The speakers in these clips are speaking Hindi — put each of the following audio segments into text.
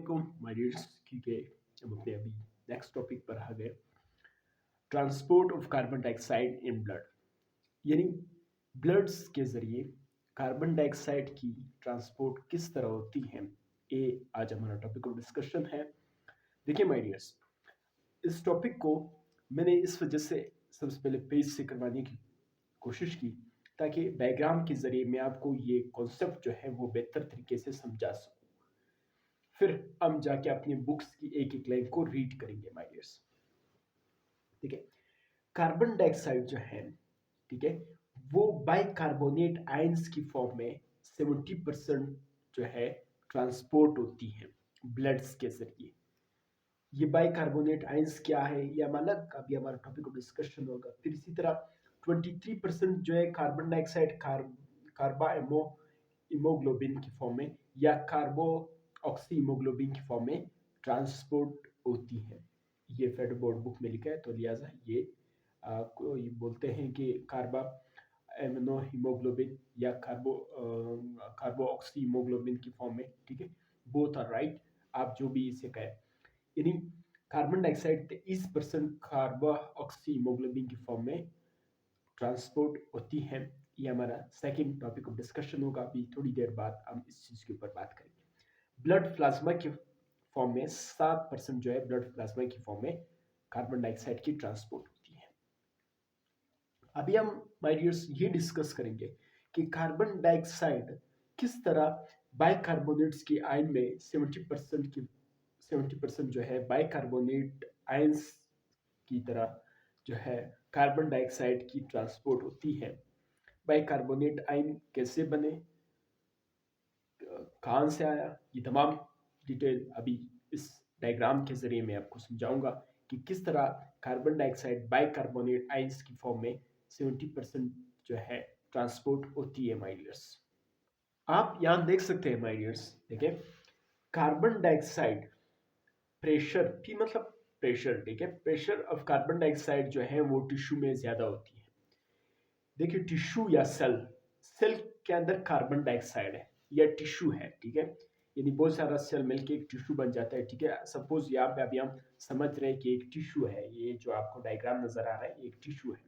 वालेकुम माय डियर्स। ठीक है, हम अपने अभी नेक्स्ट टॉपिक पर आ गए। Transport of carbon dioxide in blood, यानी ब्लड्स के जरिए कार्बन डाइऑक्साइड की ट्रांसपोर्ट किस तरह होती है, ये आज हमारा टॉपिक ऑफ डिस्कशन है। देखिए माय डियर्स, इस टॉपिक को मैंने इस वजह से सबसे पहले पेज से करवाने की कोशिश की ताकि डायग्राम के जरिए मैं आपको ये कॉन्सेप्ट जो है वो बेहतर तरीके से समझा सकूं। फिर हम जाके अपनी बुक्स की एक एक लाइन को रीड करेंगे माय डियर्स। ठीक है, कार्बन डाइऑक्साइड जो है, ठीक है, वो बाइकार्बोनेट आयंस की फॉर्म में 70% जो है ट्रांसपोर्ट होती है ब्लड्स के जरिए। ये बाइकार्बोनेट आयंस क्या है ये हम अलग अभी हमारा टॉपिक ऑफ डिस्कशन होगा। फिर इसी तरह 23% जो है कार्बन डाइऑक्साइड कार्बा इमोग्लोबिन की फॉर्म में या कार्बो ऑक्सी इमोग्लोबिन की फॉर्म में ट्रांसपोर्ट होती है। ये फेड बोर्ड बुक में लिखा है, तो लिहाजा ये कोई बोलते हैं कि कार्बा एमिनो हीमोग्लोबिन या कार्बो ऑक्सी हीमोग्लोबिन की फॉर्म में। ठीक है, बोथ आर राइट, आप जो भी इसे कहें। यानी कार्बन डाइऑक्साइड 23% कार्बो ऑक्सी हीमोग्लोबिन की फॉर्म में ट्रांसपोर्ट होती है। ये हमारा सेकंड टॉपिक ऑफ डिस्कशन होगा। अभी थोड़ी देर बाद हम इस चीज के ऊपर बात करेंगे। ब्लड प्लाज्मा की फॉर्म में 7% जो है ब्लड प्लाज्मा की फॉर्म में कार्बन डाइऑक्साइड की ट्रांसपोर्ट होती है। अभी हम माय डियर्स ये डिस्कस करेंगे कि कार्बन डाइऑक्साइड किस तरह बाइकार्बोनेट्स की आयन में 70% जो है बाइकार्बोनेट आयंस की तरह जो है कार्बन डाइऑक्साइड की ट्रांसपोर्ट होती है। बाइकार्बोनेट आयन कैसे बने, कहाँ से आया, ये तमाम डिटेल अभी इस डायग्राम के जरिए मैं आपको समझाऊंगा कि किस तरह कार्बन डाइऑक्साइड बाइकार्बोनेट आयंस की फॉर्म में 70% जो है ट्रांसपोर्ट होती है माय डियर्स। आप यहां देख सकते हैं माय डियर्स, देखिए कार्बन डाइऑक्साइड प्रेशर पी मतलब प्रेशर, ठीक है, प्रेशर ऑफ कार्बन डाइऑक्साइड जो है वो टिश्यू में ज्यादा होती है। देखिए टिश्यू या सेल, सेल के अंदर कार्बन डाइऑक्साइड है या टिश्यू है, ठीक है, यानी बहुत सारा सेल मिलके एक टिश्यू बन जाता है। ठीक है, सपोज यहाँ पे अभी हम समझ रहे हैं कि एक टिश्यू है, ये जो आपको डायग्राम नजर आ रहा है एक टिश्यू है,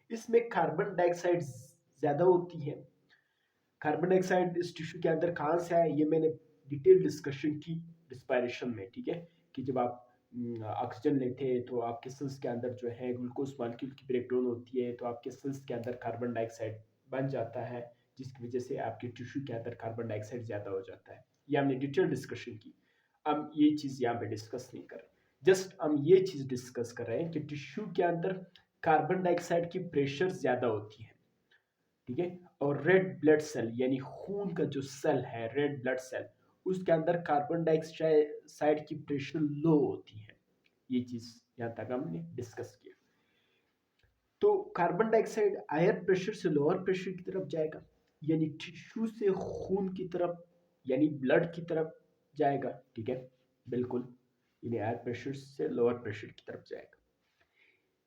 इसमें कार्बन डाइऑक्साइड ज्यादा होती है। कार्बन डाइऑक्साइड इस टिश्यू के अंदर कहाँ से आया ये मैंने डिटेल डिस्कशन की रिस्पायरेशन में। ठीक है, कि जब आप ऑक्सीजन लेते हैं तो आपके सेल्स के अंदर जो है ग्लूकोज मॉलिक्यूल की ब्रेकडाउन होती है, तो आपके सेल्स के अंदर कार्बन डाइऑक्साइड बन जाता है, जिसकी वजह से आपके टिश्यू के अंदर कार्बन डाइऑक्साइड ज्यादा हो जाता है। ये हमने डिटेल डिस्कशन की। हम ये चीज यहाँ पे डिस्कस नहीं कर रहे, जस्ट हम ये चीज डिस्कस कर रहे हैं कि टिश्यू के अंदर कार्बन डाइऑक्साइड की प्रेशर ज्यादा होती है। ठीक है, और रेड ब्लड सेल यानी खून का जो सेल है रेड ब्लड सेल, उसके अंदर कार्बन डाइऑक्साइड की प्रेशर लो होती है। ये चीज यहां तक हमने डिस्कस किया। तो कार्बन डाइऑक्साइड हायर प्रेशर से लोअर प्रेशर की तरफ जाएगा, यानी टिश्यू से खून की तरफ यानी ब्लड की तरफ जाएगा। ठीक है, बिल्कुल, यानी हायर प्रेशर से लोअर प्रेशर की तरफ जाएगा।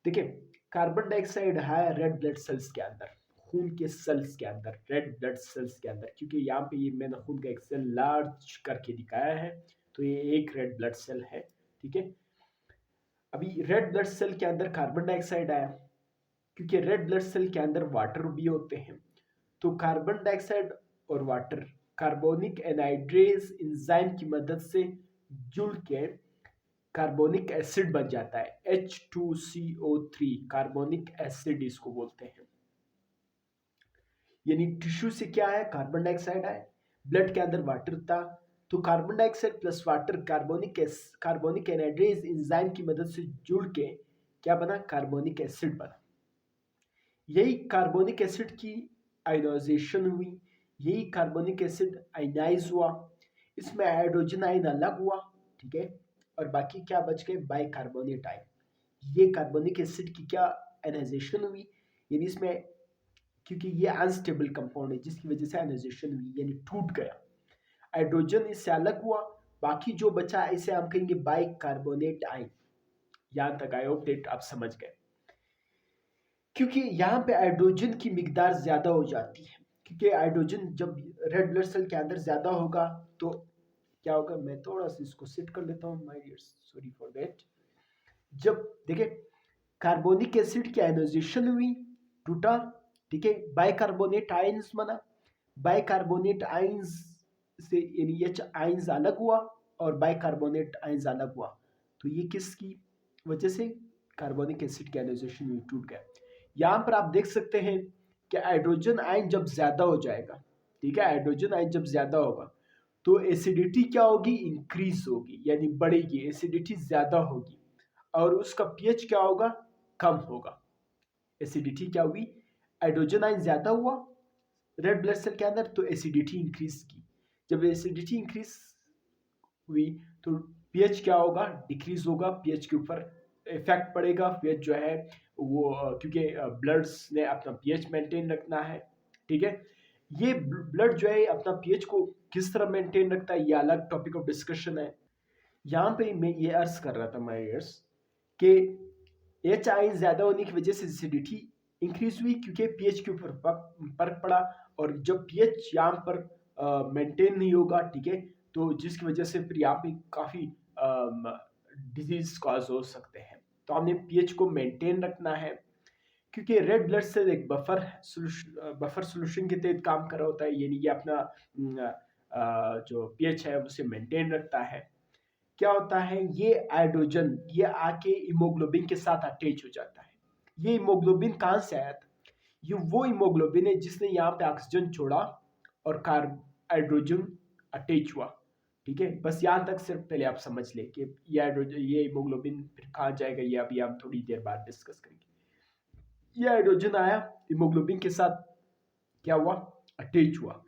देखिए कार्बन डाइऑक्साइड है रेड ब्लड सेल्स के अंदर, खून के सेल्स के अंदर, रेड ब्लड सेल्स के अंदर, क्योंकि यहाँ पे ये मैंने खून का एक सेल लार्ज करके दिखाया है, तो ये एक रेड ब्लड सेल है। ठीक है, अभी रेड ब्लड सेल के अंदर कार्बन डाइऑक्साइड आया, क्योंकि रेड ब्लड सेल के अंदर वाटर भी होते हैं, तो कार्बन डाइऑक्साइड और वाटर कार्बोनिक एनहाइड्रेज एंजाइम की मदद से जुड़ के कार्बोनिक एसिड बन जाता है, H2CO3 कार्बोनिक एसिड इसको बोलते हैं। यानी टिश्यू से क्या है, कार्बन डाइऑक्साइड है, ब्लड के अंदर वाटर था, तो carbon dioxide plus water carbonic anhydrase enzyme की मदद से जुड़ के क्या बना, कार्बोनिक एसिड बना। यही कार्बोनिक एसिड की आयनाइजेशन हुई, यही कार्बोनिक एसिड आयनाइज हुआ, इसमें हाइड्रोजन आयन अलग हुआ। ठीक है, और बाकी क्या बच गए, बाइकार्बोनेट आयन। ये कार्बोनिक एसिड की क्या आयनाइजेशन हुई, यानी इसमें क्योंकि ये अनस्टेबल कंपाउंड है जिसकी वजह से आयनाइजेशन हुई, यानी टूट गया, हाइड्रोजन इससे अलग हुआ, बाकी जो बचा इसे हम कहेंगे बाइकार्बोनेट आयन। यहां तक आई होप दैट आप समझ गए, क्योंकि यहाँ पे हाइड्रोजन की मिकदार ज्यादा हो जाती है, क्योंकि हाइड्रोजन जब रेड ब्लड सेल के अंदर ज्यादा होगा तो क्या होगा, मैं थोड़ा सा इसको सेट कर लेता हूँ my dear, sorry for that. जब देखिए कार्बोनिक एसिड की आयनाइजेशन हुई, टूटा, ठीक है, बाइकार्बोनेट आयंस बना, बाइकार्बोनेट आयंस से एच आयंस अलग हुआ और बाइकार्बोनेट आयंस अलग हुआ, तो ये किसकी वजह से, कार्बोनिक एसिड की आयनाइजेशन हुई, टूट गया। यहाँ पर आप देख सकते हैं कि हाइड्रोजन आयन जब ज्यादा हो जाएगा, ठीक है, हाइड्रोजन आयन जब ज्यादा होगा तो एसिडिटी क्या होगी, इंक्रीज होगी, यानी बढ़ेगी, एसिडिटी ज्यादा होगी और उसका पीएच क्या होगा, कम होगा। एसिडिटी क्या हुई, हाइड्रोजन आयन ज्यादा हुआ रेड ब्लड सेल के अंदर तो एसिडिटी इंक्रीज की, जब एसिडिटी इंक्रीज हुई तो पीएच क्या होगा, डिक्रीज होगा, पीएच के ऊपर इफेक्ट पड़ेगा, पीएच जो है वो क्योंकि ब्लड्स ने अपना पीएच मेंटेन रखना है, ठीक है। ये ब्लड जो है अपना पीएच को किस तरह मेंटेन रखता है, ये अलग टॉपिक ऑफ डिस्कशन है। यहाँ पे मैं ये अर्ज कर रहा था माय डियर्स कि एच आयन ज्यादा होने की वजह से एसिडिटी इंक्रीज हुई क्योंकि पीएच के ऊपर फर्क पड़ा, और जब पीएच यहाँ पर मेंटेन नहीं होगा, ठीक है, तो जिसकी वजह से फिर यहाँ पे काफी डिजीज कॉज हो सकते हैं। तो हमने पीएच को मेंटेन रखना है क्योंकि रेड ब्लड सेल एक बफर सोल्यूशन के तहत काम कर रहा होता है, यानी ये अपना जो पीएच है उसे मेंटेन रखता है। क्या होता है, ये हाइड्रोजन ये आके हीमोग्लोबिन के साथ अटैच हो जाता है। ये हीमोग्लोबिन कहाँ से आया था, ये वो हीमोग्लोबिन है जिसने यहाँ पे ऑक्सीजन छोड़ा और कार्ब हाइड्रोजन अटैच हुआ, ठीक है। बस यहाँ तक सिर्फ पहले आप समझ ले कि ये हाइड्रोजन ये हीमोग्लोबिन फिर कहाँ जाएगा, ये अभी हम थोड़ी देर बाद डिस्कस करेंगे। ये हाइड्रोजन आया हीमोग्लोबिन के साथ, क्या हुआ, अटैच हुआ।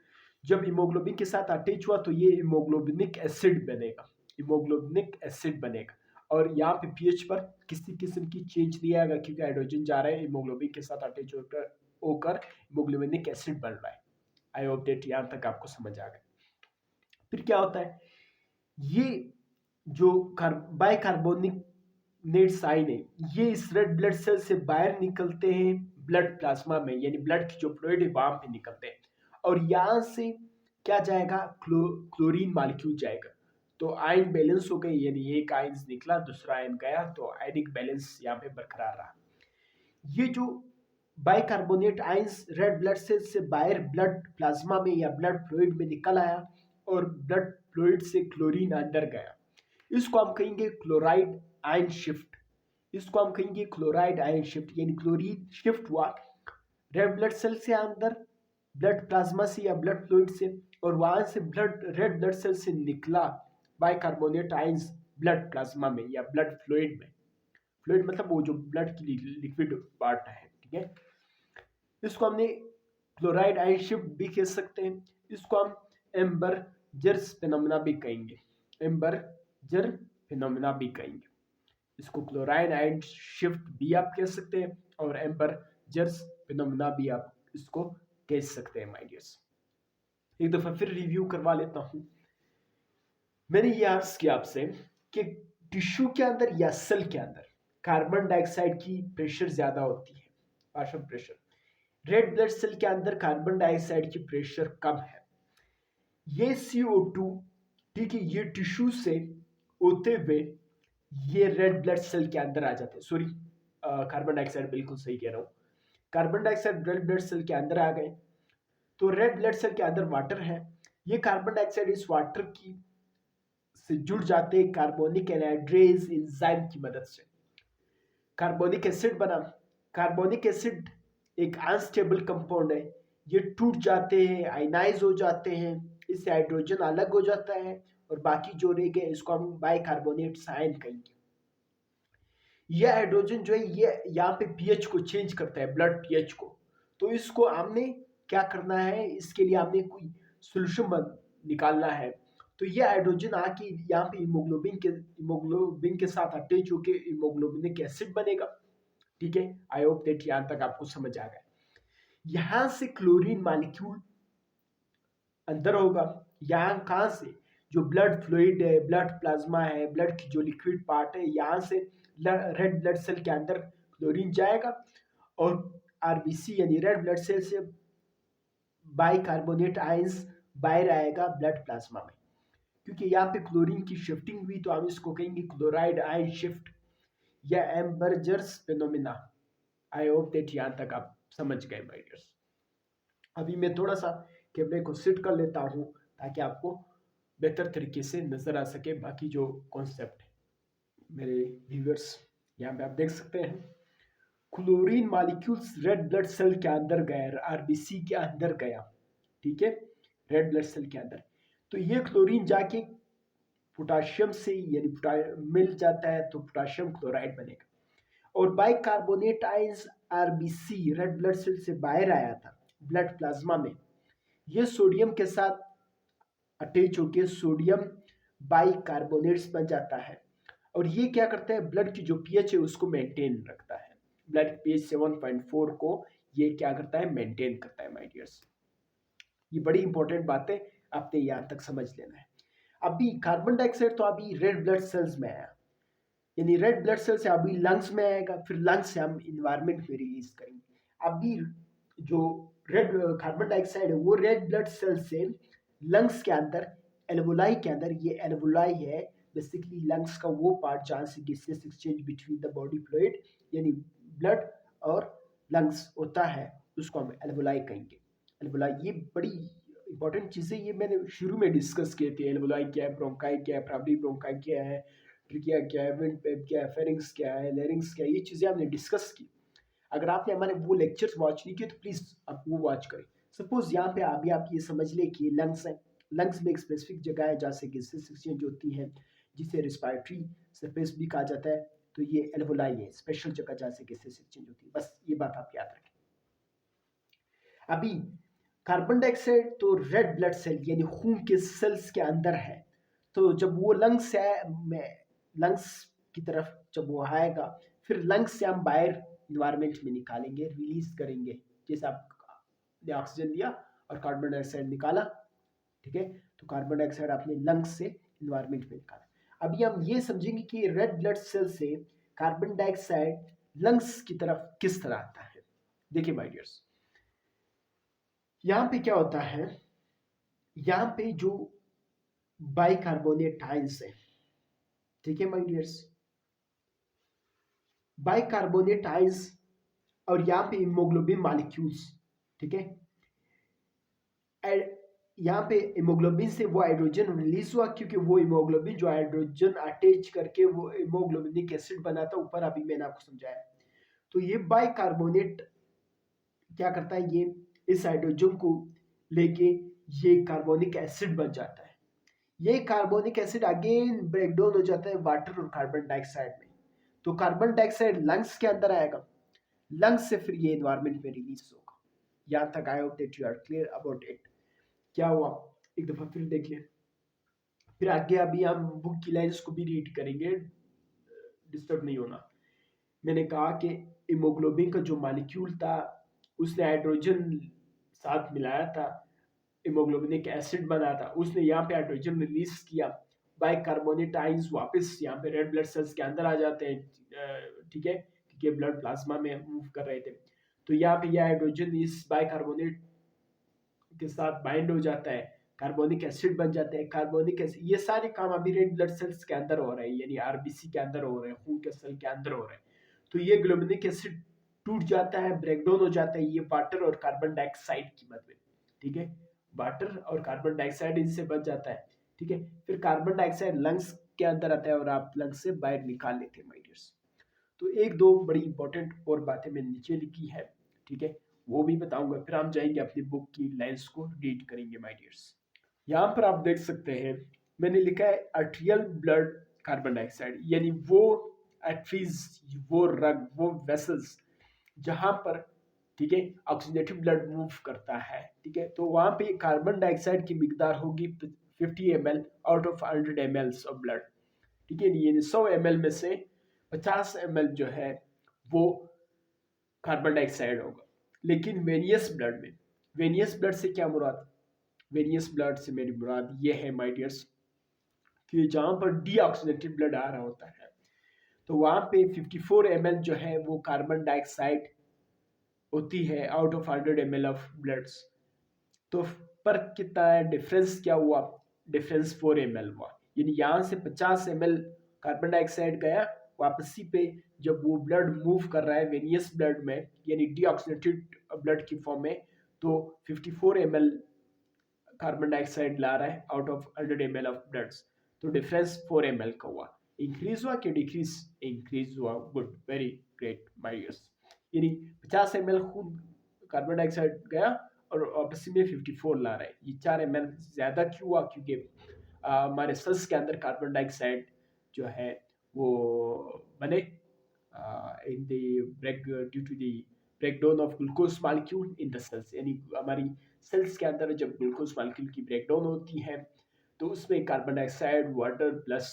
जब हीमोग्लोबिन के साथ अटैच हुआ तो ये हीमोग्लोबिनिक एसिड बनेगा, हीमोग्लोबिनिक एसिड बनेगा, और यहाँ पे पीएच पर किसी किस्म की चेंज नहीं आएगा क्योंकि हाइड्रोजन जा रहा है हीमोग्लोबिन के साथ अटैच होकर हीमोग्लोबिनिक एसिड बन रहा है। आई होप दैट यहाँ तक आपको समझ आ गया। फिर क्या होता है, ये जो बाइकार्बोनेट साइन है ये इस रेड ब्लड सेल से बाहर निकलते हैं ब्लड प्लाज्मा में, यानी ब्लड की जो फ्लूइड है वहां पे निकलते हैं, और यहाँ से क्या जाएगा, क्लोरीन मालिक्यूल जाएगा, तो आयन बैलेंस हो गई, यानी एक आयन निकला दूसरा आयन गया, तो आयनिक बैलेंस यहाँ पे बरकरार रहा। ये जो bicarbonate ions red blood cell से बाहर ब्लड प्लाज्मा में या ब्लड फ्लूइड में निकल आया और ब्लड फ्लूइड से क्लोरीन अंदर गया, इसको हम कहेंगे क्लोराइड आयन शिफ्ट। इसको हम कहेंगे क्लोराइड आयन शिफ्ट, यानी क्लोरीन शिफ्ट हुआ रेड ब्लड सेल से अंदर ब्लड प्लाज्मा से या ब्लड फ्लूइड से, और वहां से रेड ब्लड सेल से निकला बाइकार्बोनेट आयंस ब्लड प्लाज्मा में या ब्लड फ्लूइड में। फ्लूइड मतलब वो जो ब्लड की लिक्विड पार्ट है, ठीक है। इसको हमने क्लोराइड आयन शिफ्ट भी कह सकते हैं, इसको हम एम्बर्जर्स फिनोमेना भी कहेंगे, एम्बर्जर फिनोमेना भी कहेंगे। इसको क्लोराइड आयन शिफ्ट भी आप कह सकते हैं और एम्बर्जर्स फिनोमेना भी आप इसको कह सकते हैं माय डियर्स। एक दफा फिर रिव्यू करवा लेता हूं। मैंने ये अर्ज किया आपसे कि टिश्यू के अंदर या सेल के अंदर कार्बन डाइऑक्साइड की प्रेशर ज्यादा होती है, partial pressure. Red blood cell के अंदर कार्बन डाइऑक्साइड की प्रेशर कम है। ये CO2, ठीक है, ये टिश्यू से होते हुए ये रेड ब्लड सेल के अंदर आ जाते हैं, सॉरी कार्बन डाइऑक्साइड बिल्कुल सही कह रहा हूँ, carbon dioxide red blood cell के अंदर आ गए, तो रेड ब्लड सेल के अंदर वाटर है, ये कार्बन डाइऑक्साइड इस वाटर की से जुड़ जाते हैं कार्बोनिक एनहाइड्रेज एंजाइम की मदद से, कार्बोनिक एसिड बना। कार्बोनिक एसिड एक अनस्टेबल कंपाउंड है, ये टूट जाते हैं, आयनाइज हो जाते हैं, इससे हाइड्रोजन अलग हो जाता है और बाकी जो रह गए इसको हम बाइकार्बोनेट आयन कहेंगे। यह हाइड्रोजन जो है ये यहाँ पे पीएच को चेंज करता है, ब्लड पीएच को, तो इसको हमने क्या करना है, इसके लिए हमने कोई सोल्यूशन निकालना है। तो ये हाइड्रोजन आके यहाँ पे हीमोग्लोबिन के साथ अटैच होके हीमोग्लोबिनिक एसिड बनेगा, ठीक है। आई होप दैट यहाँ तक आपको समझ आ गया। यहाँ से क्लोरीन मॉलिक्यूल अंदर होगा, यहाँ कहाँ से, जो ब्लड फ्लूइड है, ब्लड प्लाज्मा है, ब्लड की जो लिक्विड पार्ट है, यहाँ से रेड ब्लड सेल के अंदर क्लोरीन जाएगा और आरबीसी यानी रेड ब्लड सेल से बाइकार्बोनेट आयंस बाहर आएगा ब्लड प्लाज्मा में। क्योंकि यहाँ पे क्लोरीन की शिफ्टिंग हुई तो हम इसको कहेंगे क्लोराइड आयन शिफ्ट या एम्बर्जर्स फिनोमिना। आई होप दैट यहाँ तक आप समझ गए माय डियर्स। अभी मैं थोड़ा सा कैमरे को सेट कर लेता हूँ ताकि आपको बेहतर तरीके से नजर आ सके बाकी जो कॉन्सेप्ट है। मेरे व्यूअर्स यहाँ पे आप देख सकते हैं chlorine molecules red blood cell के अंदर गया, आरबीसी के अंदर गया, ठीक है, रेड ब्लड सेल के अंदर। तो ये क्लोरीन जाके पोटाशियम से यानी मिल जाता है तो पोटाशियम क्लोराइड बनेगा। और bicarbonate ions RBC red blood cell से बाहर आया था ब्लड प्लाज्मा में, ये सोडियम के साथ अटैच होकर सोडियम बाइकार्बोनेट्स बन जाता है। और ये क्या करता है, ब्लड की जो पीएच है उसको मेंटेन रखता है। ब्लड पीएच 7.4 को ये क्या करता है, मेंटेन करता है माय डियर्स। ये बड़ी इंपॉर्टेंट बात है, आपने यहाँ तक समझ लेना है। अभी कार्बन डाइऑक्साइड तो अभी रेड ब्लड सेल्स में आया, यानी रेड ब्लड सेल से अभी लंग्स में आएगा, फिर लंग्स से हम इन्वायरमेंट में रिलीज करेंगे। अभी जो रेड कार्बन डाइऑक्साइड है वो रेड ब्लड सेल से लंग्स के अंदर एल्वोलाई के अंदर, ये एल्वोलाई है बेसिकली लंग्स का वो पार्ट जहाँ से gases exchange between the body fluid यानी ब्लड और लंग्स होता है, उसको हम एल्वोलाई कहेंगे। एल्वोलाई ये बड़ी इंपॉर्टेंट चीज़ें, ये मैंने शुरू में डिस्कस किए थे। एल्वोलाई क्या है, ब्रोंकाई क्या है, प्राइमरी ब्रोंकाई क्या है, ट्रिकिया क्या है, विंड पेप क्या है, फेरिंग्स क्या है, लेरिंग्स क्या है, ये चीज़ें हमने डिस्कस की। अगर आपने हमारे वो लेक्चर्स वॉच नहीं किए तो प्लीज़ आप वो वॉच करें। सपोज यहाँ पे अभी आप ये समझ लें कि लंग्स है, लंग्स में एक स्पेसिफिक जगह है जहाँ से गैसेस एक्सचेंज होती हैं, जिसे रिस्पायरेटरी सरफेस भी कहा जाता है। तो ये एल्वोलाई है, स्पेशल जगह जहाँ से गैसेस एक्सचेंज होती है। बस ये बात आप याद रखें। अभी कार्बन डाइऑक्साइड तो रेड ब्लड सेल यानी खून के सेल्स के अंदर है, तो जब वो लंग्स में लंग्स की तरफ जब वो आएगा, फिर लंग्स से हम बाहर इन्वायरमेंट में निकालेंगे, रिलीज करेंगे। जैसे आपने ऑक्सीजन लिया और कार्बन डाइऑक्साइड निकाला, ठीक है, तो कार्बन डाइऑक्साइड आपने लंग्स से इन्वायरमेंट में निकाला। अभी हम ये समझेंगे कि रेड ब्लड सेल से कार्बन डाइऑक्साइड लंग्स की तरफ किस तरह आता है। देखिए माय डियर्स, यहाँ पे क्या होता है, यहाँ पे जो बाइकार्बोनेट आयंस है, ठीक है माय डियर्स, बाइकार्बोनेट आयंस और यहाँ पे हीमोग्लोबिन मॉलिक्यूल्स, ठीक है, यहाँ पे हीमोग्लोबिन से वो हाइड्रोजन रिलीज हुआ, क्योंकि वो हीमोग्लोबिन जो हाइड्रोजन अटैच करके वो हीमोग्लोबिनिक एसिड बनाता है, ऊपर अभी मैंने आपको समझाया। तो ये बाइकार्बोनेट क्या करता है, ये इस हाइड्रोजन को लेके ये कार्बोनिक एसिड बन जाता है। ये कार्बोनिक एसिड अगेन ब्रेकडाउन हो जाता है वाटर और कार्बन डाइऑक्साइड में। तो कार्बन डाइऑक्साइड लंग्स के अंदर आएगा, लंग्स से फिर ये एनवायरमेंट में रिलीज होगा। यहाँ तक I hope that you are clear about it. क्या हुआ, एक दफा फिर देख लें, फिर आगे अभी हम बुक की लाइंस को भी रीड करेंगे, डिस्टर्ब नहीं होना। मैंने कहा कि हीमोग्लोबिन का जो मॉलिक्यूल था उसने हाइड्रोजन साथ मिलाया था, हीमोग्लोबिनिक एसिड बना था, उसने यहाँ पे हाइड्रोजन रिलीज किया। बाइकार्बोनेट आयंस वापस यहाँ पे रेड ब्लड सेल्स के अंदर आ जाते हैं, ठीक है, क्योंकि ब्लड प्लाज्मा में मूव कर रहे थे। तो यहाँ पे यह हाइड्रोजन इस बाइकार्बोनेट के साथ बाइंड हो जाता है, कार्बोनिक एसिड बन जाते हैं। कार्बोनिक एसिड, ये सारे काम अभी रेड ब्लड सेल्स के अंदर हो रहे हैं, यानी आरबीसी के अंदर हो रहे हैं, खून के सेल के अंदर हो रहे हैं। तो ये ग्लोबिनिक एसिड टूट जाता है, ब्रेकडाउन हो जाता है, ये वाटर और कार्बन डाइऑक्साइड की मदद में, ठीक है, वाटर और कार्बन डाइऑक्साइड इनसे बच जाता है, ठीक है। फिर कार्बन डाइऑक्साइड लंग्स के अंदर आता है और आप लंग्स से बाहर निकाल लेते हैं माय डियर्स। तो एक दो बड़ी इंपॉर्टेंट और बातें मैंने नीचे लिखी है, ठीक है, वो भी बताऊंगा। फिर हम जाएंगे अपनी बुक की लाइंस को रीड करेंगे माय डियर्स। यहाँ पर आप देख सकते हैं मैंने लिखा है आर्टेरियल ब्लड कार्बन डाइऑक्साइड, यानी वो आर्टरीज, वो रग, वो वेसल्स जहां पर, ठीक है, ऑक्सीडेटिव ब्लड मूव करता है, ठीक है, तो वहां पे कार्बन डाइऑक्साइड की मिकदार होगी 50 ml out of 100 ml of blood, ठीक है, यानी 100 ml में से 50 ml जो है वो कार्बन डाइऑक्साइड होगा। लेकिन वेनियस ब्लड में, वेनियस ब्लड से क्या मुराद, वेनियस ब्लड से मेरी मुराद ये है माय डियर्स कि जहाँ पर डीऑक्सीडेटेड ब्लड आ रहा होता है तो वहाँ पे 54 ml जो है वो कार्बन डाइऑक्साइड होती है out of 100 ml of bloods. तो पर कितना है डिफरेंस क्या हुआ, डिफरेंस 4 ml हुआ। यानी यहाँ से 50 ml कार्बन डाइऑक्साइड गया वापसी पे, जब वो ब्लड मूव कर रहा है वेनियस ब्लड में यानी डीऑक्सीनेटेड ब्लड की फॉर्म में, तो 54 ml कार्बन डाइऑक्साइड ला रहा है out of 100 ml of blood. तो डिफरेंस 4 ml का हुआ। इंक्रीज हुआ कि डिक्रीज? इंक्रीज हुआ। Good, very great my dears. यानी 50 ml खून कार्बन डाइऑक्साइड गया और वापसी में 54 ला रहा है। ये 4 ml ज्यादा क्यों हुआ? क्योंकि हमारे सेल्स के अंदर कार्बन डाइऑक्साइड जो है वो बने in the break due to the breakdown of glucose molecule in the cells. यानी हमारी सेल्स के अंदर जब ग्लूकोज मॉलिक्यूल की ब्रेकडाउन होती है तो उसमें carbon dioxide, water plus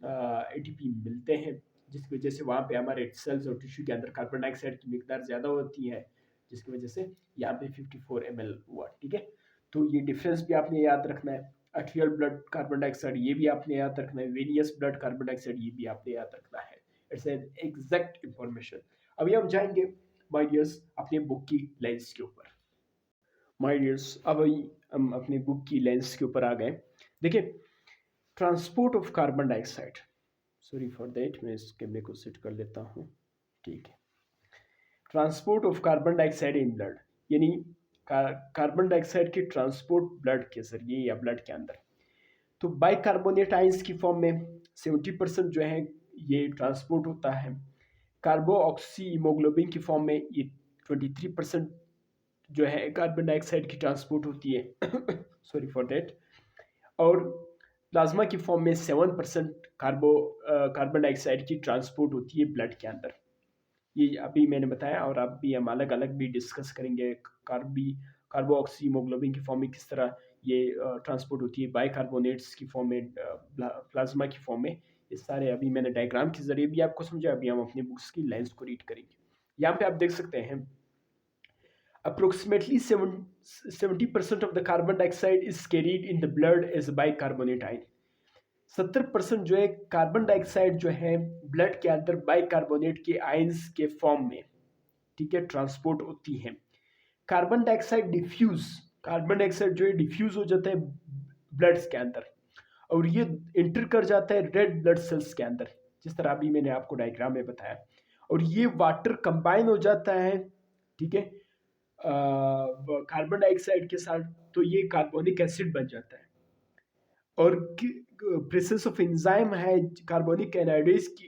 ATP मिलते हैं, जिसकी वजह से वहाँ पे हमारे सेल्स और टिश्यू के अंदर कार्बन डाइऑक्साइड की मिकदार ज़्यादा होती है, जिसकी वजह से यहाँ पे 54 ml हुआ। ठीक है, तो ये डिफरेंस भी आपने याद रखना है। आर्टेरियल ब्लड कार्बन डाइऑक्साइड ये भी आपने याद रखना है, वेनियस ब्लड कार्बन डाइऑक्साइड ये भी आपने याद रखना है। It's an exact information. अभी हम जाएंगे माय डियर्स अपने बुक की लाइंस के ऊपर। माय डियर्स अभी हम अपने बुक की लाइंस के ऊपर आ गए। देखिए, transport of carbon dioxide, sorry for that, मैं इस कैमरे को सेट कर लेता हूँ। ठीक है, transport of carbon dioxide in blood, यानी कार्बन डाइऑक्साइड की ट्रांसपोर्ट ब्लड के जरिए या ब्लड के अंदर। तो बाइकार्बोनेट आयंस की फॉर्म में 70% जो है ये ट्रांसपोर्ट होता है। कार्बो ऑक्सी हीमोग्लोबिन की फॉर्म में ये 23% जो है कार्बन डाइऑक्साइड की ट्रांसपोर्ट होती है सॉरी फॉर दैट। और प्लाज्मा की फॉर्म में 7% कार्बन डाइऑक्साइड की ट्रांसपोर्ट होती है ब्लड के अंदर। ये अभी मैंने बताया, और अब भी हम अलग अलग भी डिस्कस करेंगे कार्बो ऑक्सी हीमोग्लोबिन की फॉर्म में किस तरह ये ट्रांसपोर्ट होती है, बाइकार्बोनेट्स की फॉर्म में, प्लाज्मा की फॉर्म में। ये सारे अभी मैंने डायग्राम के जरिए भी आपको समझा। अभी हम अपनी बुक्स की लाइंस को रीड करेंगे। यहाँ पे आप देख सकते हैं approximately 70% of the carbon dioxide is carried in the blood as bicarbonate ion। 70% जो है कार्बन डाइऑक्साइड जो है ब्लड के अंदर बाइकार्बोनेट के आयंस के फॉर्म में, ठीक है, ट्रांसपोर्ट होती है। Carbon dioxide diffuse, carbon dioxide जो है डिफ्यूज हो जाता है ब्लड के अंदर, और ये इंटर कर जाता है रेड ब्लड सेल्स के अंदर, जिस तरह अभी मैंने आपको डायग्राम में बताया। और ये वाटर कंबाइन हो जाता है, ठीक है, कार्बन डाइऑक्साइड के साथ, तो ये कार्बोनिक एसिड बन जाता है। और प्रेजेंस ऑफ एंजाइम है कार्बोनिक एनाइड्रेज की,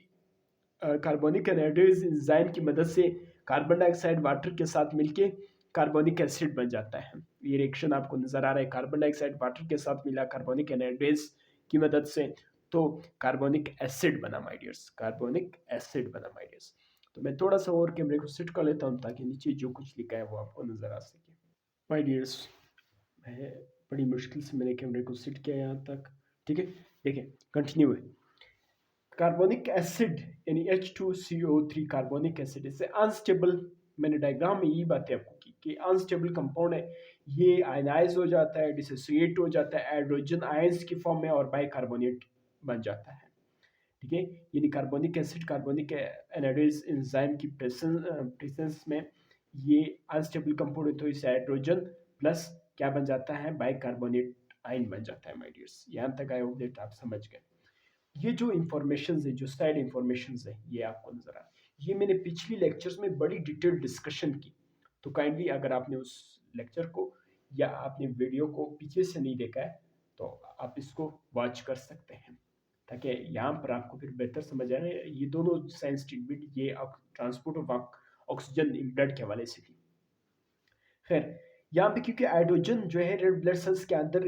कार्बोनिक एनाइड्रेज एंजाइम की मदद से कार्बन डाइऑक्साइड वाटर के साथ मिलके कार्बोनिक एसिड बन जाता है। ये रिएक्शन आपको नजर आ रहा है, कार्बन डाइऑक्साइड वाटर के साथ मिला कार्बोनिक एनाइड्रेज की मदद से, तो कार्बोनिक एसिड बना माय डियर्स, कार्बोनिक एसिड बना माय डियर्स। तो मैं थोड़ा सा और कैमरे को सेट कर लेता हूँ ताकि नीचे जो कुछ लिखा है वो आपको नजर आ सके। माय डियर्स, मैं बड़ी मुश्किल से मैंने कैमरे को सेट किया यहाँ तक। ठीक है, देखिए कंटिन्यू है। कार्बोनिक एसिड यानी H2CO3 कार्बोनिक एसिड, इससे अनस्टेबल, मैंने डायग्राम में यही बातें आपको की कि अनस्टेबल कंपाउंड है, ये आयनाइज हो जाता है, डिसोसिएट हो जाता है हाइड्रोजन आयंस की फॉर्म में और बाइकार्बोनेट बन जाता है। ठीक है, यानी carbonic acid carbonic anhydrase enzyme की प्रेजेंस में ये अनस्टेबल कंपाउंड है, तो इसे हाइड्रोजन प्लस क्या बन जाता है, बाइकार्बोनेट आयन बन जाता है। माय डियर्स, यहाँ तक आई होप दैट आप समझ गए। ये जो इंफॉर्मेशन है, जो साइड इंफॉर्मेशन है, ये आपको नजर आ, ये मैंने पिछली लेक्चर्स में बड़ी डिटेल डिस्कशन की, तो काइंडली अगर आपने उस लेक्चर को या आपने वीडियो को पीछे से नहीं देखा है तो आप इसको वॉच कर सकते हैं, ताकि यहाँ पर आपको फिर बेहतर समझ आए। ये दोनों साइंस ट्रीटमेंट, ये transport of oxygen in blood के हवाले से थी। खैर, यहाँ पे क्योंकि हाइड्रोजन जो है रेड ब्लड सेल्स के अंदर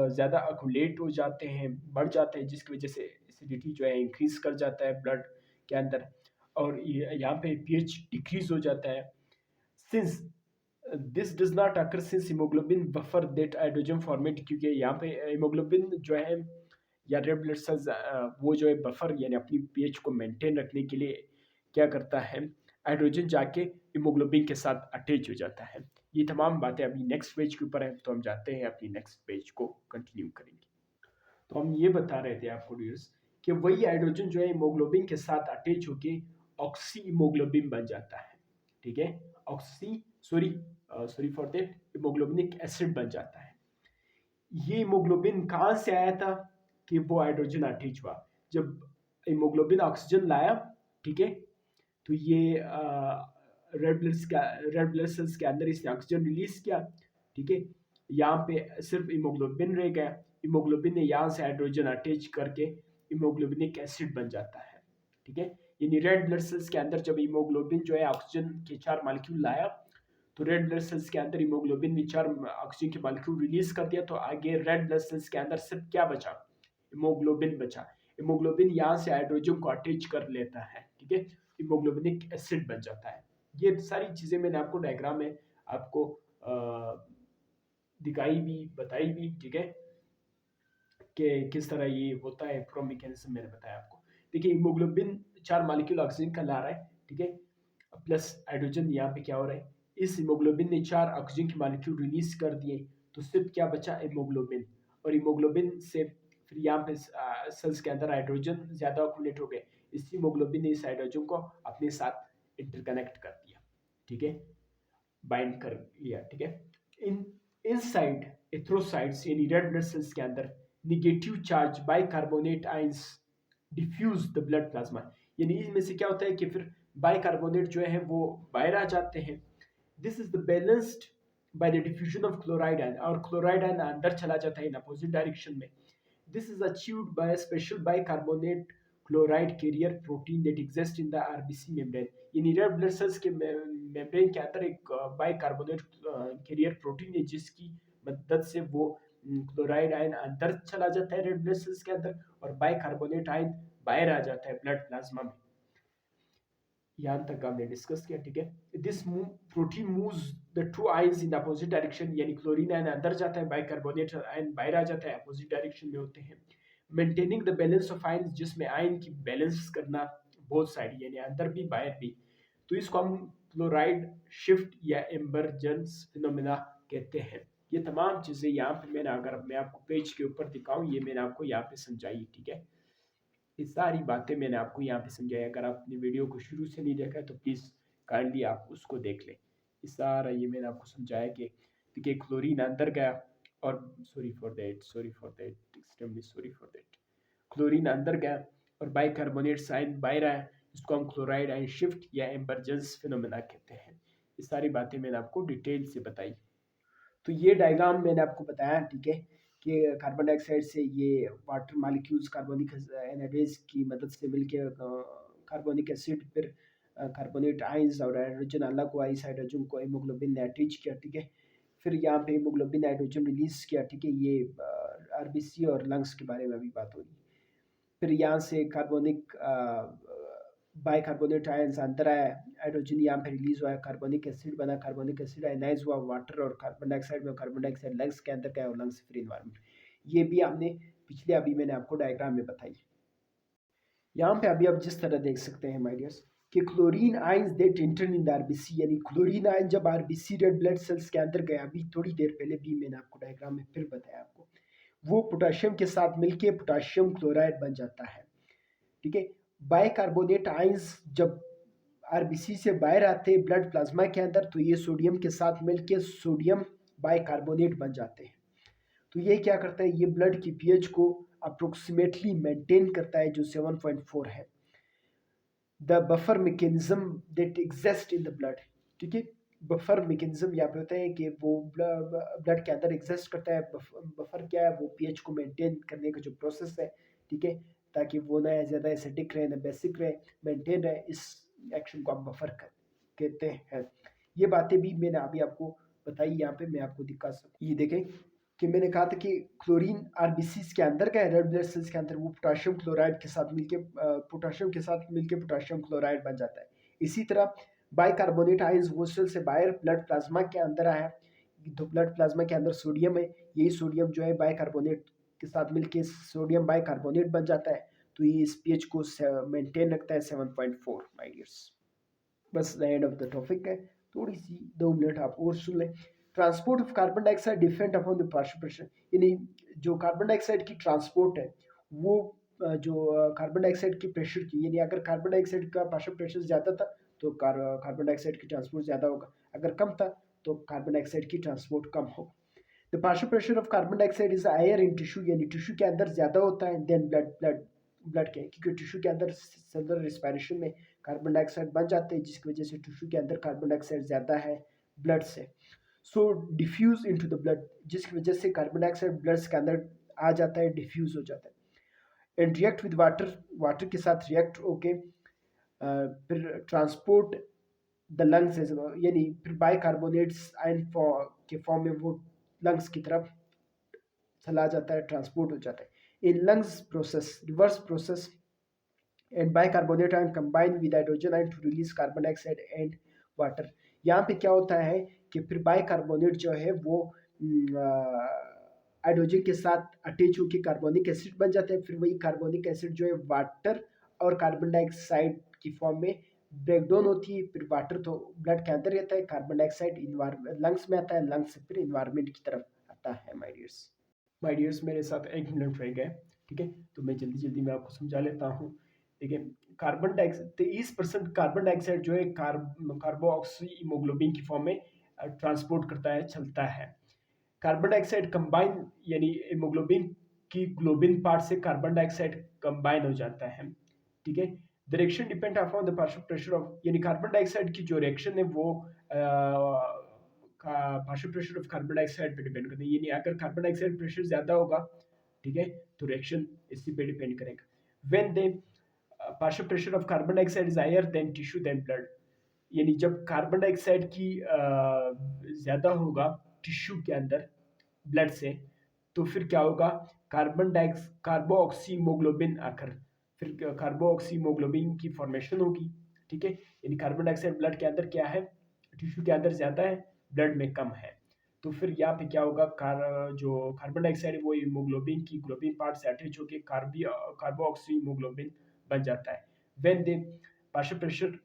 ज़्यादा अकुमुलेट हो जाते हैं, बढ़ जाते हैं, जिसकी वजह से एसिडिटी जो है इंक्रीज कर जाता है ब्लड के अंदर, और यहाँ पे पीएच डिक्रीज हो जाता है। Since this does not occur since haemoglobin buffer that hydrogen format, क्योंकि यहाँ पे हीमोग्लोबिन जो है या रेड ब्लड सेल्स वो जो है बफर यानी अपनी पीएच को मेंटेन रखने के लिए क्या करता है, हाइड्रोजन जाके हीमोग्लोबिन के साथ अटैच हो जाता है। ये तमाम बातें अभी नेक्स्ट पेज के ऊपर है, तो हम जाते हैं अपनी नेक्स्ट पेज को कंटिन्यू करेंगे। तो हम ये बता रहे थे आपको डियर्स कि वही हाइड्रोजन जो है हीमोग्लोबिन के साथ अटैच होके ऑक्सी हीमोग्लोबिन बन जाता है। ठीक है, oxy sorry for that haemoglobinic acid बन जाता है। ये हीमोग्लोबिन कहाँ से आया था कि वो हाइड्रोजन अटैच हुआ जब हीमोग्लोबिन ऑक्सीजन लाया, ठीक है। तो ये रेड ब्लड सेल्स के अंदर इसने ऑक्सीजन रिलीज किया, ठीक है। यहाँ पे सिर्फ हीमोग्लोबिन रह गया, हीमोग्लोबिन ने यहाँ से हाइड्रोजन अटैच करके हीमोग्लोबिनिक एसिड बन जाता है, ठीक है। यानी रेड ब्लड सेल्स के अंदर जब हीमोग्लोबिन जो है ऑक्सीजन के 4 मॉलिक्यूल लाया, तो रेड ब्लड सेल्स के अंदर हीमोग्लोबिन ने 4 ऑक्सीजन के मॉलिक्यूल रिलीज कर दिया, तो आगे रेड ब्लड सेल्स के अंदर सिर्फ क्या बचा, हीमोग्लोबिन बचा। हीमोग्लोबिन यहाँ से हाइड्रोजन को अटैच कर लेता है, ठीक है, हीमोग्लोबिनिक एसिड बन जाता है। ये सारी चीजें मैंने आपको डायग्राम में आपको दिखाई भी, बताई भी, ठीक है, कि किस तरह ये होता है, पूरा मैकेनिज्म मैंने बताया आपको। देखिए हीमोग्लोबिन 4 मॉलिक्यूल ऑक्सीजन का ला रहा है, ठीक है, प्लस हाइड्रोजन यहाँ पे क्या हो रहा है, इस हीमोग्लोबिन ने 4 ऑक्सीजन के मॉलिक्यूल रिलीज कर दिए, तो सिर्फ क्या बचा, हीमोग्लोबिन। और हीमोग्लोबिन से फिर यहाँ पे सेल्स के अंदर हाइड्रोजन ज्यादा अक्यूमुलेट हो गए, इस हीमोग्लोबिन ने इस हाइड्रोजन को अपने साथ इंटरकनेक्ट कर दिया, ठीक है, बाइंड कर लिया, ठीक है। इन इनसाइड एथ्रोसाइट्स यानी रेड ब्लड सेल्स के अंदर negative charge bicarbonate ions diffuse the blood plasma, यानी इसमें से क्या होता है कि फिर बाइकार्बोनेट जो है वो बाहर आ जाते हैं। This is the balanced by the diffusion of chloride ion, और क्लोराइड आयन अंदर चला जाता है इन अपोजिट डायरेक्शन में। This is achieved by a special bicarbonate chloride carrier protein that exists in the RBC membrane, यानी रेड ब्लड सेल्स के मेम्ब्रेन के अंदर एक बाइकार्बोनेट कैरियर प्रोटीन है जिसकी मदद से वो क्लोराइड आयन अंदर चला जाता है रेड ब्लड सेल्स के अंदर, और बाइकार्बोनेट आयन बाहर आ जाता है ब्लड प्लाज्मा में। यहाँ तक हमने डिस्कस किया, ठीक है। This protein moves the two ions in the opposite direction, यानी क्लोरीन आयन अंदर जाता है, बाइकार्बोनेट आयन बाहर आ जाता है, अपोजिट डायरेक्शन में होते हैं। Maintaining the balance of ions, जिसमें आयन की बैलेंस करना बोथ साइड, यानी अंदर भी बाहर भी, तो इसको हम क्लोराइड शिफ्ट या एम्बर्जेंस फिनोमेना कहते हैं। ये तमाम चीजें यहाँ पे मैंने, अगर मैं आपको पेज के ऊपर दिखाऊं, ये मैंने आपको यहाँ पे समझाई, ठीक है। ये सारी बातें मैंने आपको यहाँ पे समझाई, अगर आपने वीडियो को शुरू से नहीं देखा तो प्लीज़ काइंडली आप उसको देख लें। ये सारा ये मैंने आपको समझाया कि देखिए क्लोरीन अंदर गया, और sorry for that extremely sorry for that, chlorine अंदर गया और बाइकार्बोनेट साइन बाहर आया, इसको हम क्लोराइड आयन शिफ्ट या एम्बर्जेंस फिनोमेना कहते हैं। ये सारी बातें मैंने आपको डिटेल से बताई। तो ये डायग्राम मैंने आपको बताया, ठीक है, कि कार्बन डाइऑक्साइड से ये वाटर मॉलिक्यूल्स कार्बोनिक एनाडेज की मदद से मिलके कार्बोनिक एसिड, फिर कार्बोनेट आयंस और हाइड्रोजन अलग हुआ, इस हाइड्रोजन को हीमोग्लोबिन ने अटैच किया, ठीक है। फिर यहाँ पे हीमोग्लोबिन हाइड्रोजन रिलीज किया, ठीक है। ये आरबीसी और लंग्स के बारे में अभी बात हो रही है। फिर यहाँ से कार्बोनिक बाइकार्बोनेट आयंस अंदर आया, हाइड्रोजन यहाँ पे रिलीज हुआ, कार्बोनिक एसिड बना, कार्बोनिक एसिड आयनाइज हुआ वाटर और कार्बन डाइऑक्साइड में, कार्बन डाइऑक्साइड लंग्स के अंदर गया और लंग्स से फिर इन्वायरमेंट। ये भी हमने पिछले अभी मैंने आपको डायग्राम में बताई। यहाँ पे अभी आप जिस तरह देख सकते हैं माय डियर्स कि chlorine ions that enter in the RBC, यानी क्लोरीन आयन जब आरबीसी रेड ब्लड सेल्स के अंदर गया, अभी थोड़ी देर पहले भी मैंने आपको डायग्राम में फिर बताया आपको, वो पोटाशियम के साथ मिलके पोटाशियम क्लोराइड बन जाता है, ठीक है। बाइकार्बोनेट आयंस जब आरबीसी से बाहर आते हैं ब्लड प्लाज्मा के अंदर, तो ये सोडियम के साथ मिलके सोडियम बाइकार्बोनेट बन जाते हैं। तो ये क्या करता है, ये ब्लड की पीएच को अप्रोक्सीमेटली मेंटेन करता है जो 7.4 है। The buffer mechanism that exist in the blood, ठीक है। बफर मैकेनिज्म यहाँ पे होता है कि वो ब्लड के अंदर एग्जिस्ट करता है। बफर क्या है, वो पीएच को मेंटेन करने का जो प्रोसेस है, ठीक है, ताकि वो ना ज़्यादा एसिडिक रहे ना बेसिक रहे, मेंटेन रहे, इस एक्शन को हम बफर कहते हैं। ये बातें भी मैंने अभी आपको बताई, यहाँ पे मैं आपको दिखा सकता। ये देखें कि मैंने कहा था कि क्लोरीन आरबीसी के अंदर का है, रेड ब्लड सेल्स के अंदर, वो पोटाशियम क्लोराइड के साथ मिलके पोटाशियम क्लोराइड बन जाता है। इसी तरह बाइकार्बोनेट आयंस वो सेल से बाहर ब्लड प्लाज्मा के अंदर आया, तो ब्लड प्लाज्मा के अंदर सोडियम है, यही सोडियम जो है बाइकार्बोनेट के साथ मिलके सोडियम बाइकार्बोनेट बन जाता है। तो ये इस पीएच को मेंटेन रखता है 7.4 माय डियर्स। बस the end of the topic है, थोड़ी सी 2 मिनट आप और सुन लें। Transport of carbon dioxide depend upon the partial pressure, यानी जो कार्बन डाइऑक्साइड की ट्रांसपोर्ट है वो जो कार्बन डाइऑक्साइड की प्रेशर की, यानी अगर कार्बन डाइऑक्साइड का पार्शियल प्रेशर ज़्यादा था तो कार्बन डाइऑक्साइड की ट्रांसपोर्ट ज़्यादा होगा, अगर कम था तो कार्बन डाइऑक्साइड की ट्रांसपोर्ट कम होगा। The partial pressure of carbon dioxide is higher in tissue, यानी टिश्यू के अंदर ज़्यादा होता है देन ब्लड के, क्योंकि टिश्यू के अंदर सेलुलर रिस्पायरेशन में कार्बन डाइऑक्साइड बन जाते हैं, जिसकी वजह से टिश्यू के अंदर कार्बन डाइऑक्साइड ज़्यादा है ब्लड से। सो डिफ्यूज इनटू द ब्लड, जिसकी वजह से कार्बन डाइऑक्साइड ब्लड के अंदर आ जाता है, डिफ्यूज हो जाता है and react with water, water के साथ रिएक्ट होके फिर ट्रांसपोर्ट द लंग्स, यानी फिर बाइकार्बोनेट्स आयन के फॉर्म में वो लंग्स की तरफ चला जाता है, ट्रांसपोर्ट हो जाता है। In lungs process, reverse process and bicarbonate ion combine with hydrogen ion to release carbon dioxide and water. यहाँ पे क्या होता है कि फिर बाइकार्बोनेट जो है वो हाइड्रोजन के साथ अटैच होकर कार्बोनिक एसिड बन जाता है, फिर वही कार्बोनिक एसिड जो है वाटर और कार्बन डाइऑक्साइड की फॉर्म में ब्रेकडाउन होती है। फिर वाटर तो ब्लड के अंदर रहता है, कार्बन डाइऑक्साइड लंग्स में आता है, लंग्स से फिर इन्वायरमेंट की तरफ आता है। माय डियर्स मेरे साथ 1 मिनट रह गए, ठीक है, तो मैं जल्दी जल्दी मैं आपको समझा लेता हूँ। ठीक है, कार्बन डाइऑक्साइड 23% कार्बन डाइऑक्साइड जो है कार्बोऑक्सी हीमोग्लोबिन की फॉर्म में ट्रांसपोर्ट करता है, चलता है। कार्बन डाइऑक्साइड कंबाइन, यानी हीमोग्लोबिन की ग्लोबिन पार्ट से कार्बन डाइऑक्साइड कंबाइन हो जाता है। ठीक है, the reaction depend upon the partial pressure of, यानी कार्बन डाइऑक्साइड की जो रिएक्शन है वो partial pressure of carbon dioxide पे डिपेंड करती है, यानी अगर कार्बन डाइऑक्साइड प्रेशर ज्यादा होगा, ठीक है, तो रिएक्शन इसी पे डिपेंड करेगा। When the partial pressure of carbon dioxide is higher than tissue than blood, यानी जब कार्बन डाइऑक्साइड की ज्यादा होगा टिश्यू के अंदर ब्लड से, तो फिर क्या होगा, कार्बोऑक्सीमोग्लोबिन आकर फिर कार्बोऑक्सीमोग्लोबिन की फॉर्मेशन होगी। ठीक है, यानी कार्बन डाइऑक्साइड ब्लड के अंदर क्या है, टिश्यू के अंदर ज्यादा है, ब्लड में कम है, तो फिर यहाँ पे क्या होगा, जो कार्बन डाइऑक्साइड है वो हीमोग्लोबिन की ग्लोबिन पार्ट से अटैच होकर कार्बोऑक्सीमोग्लोबिन बन जाता है। When the partial pressure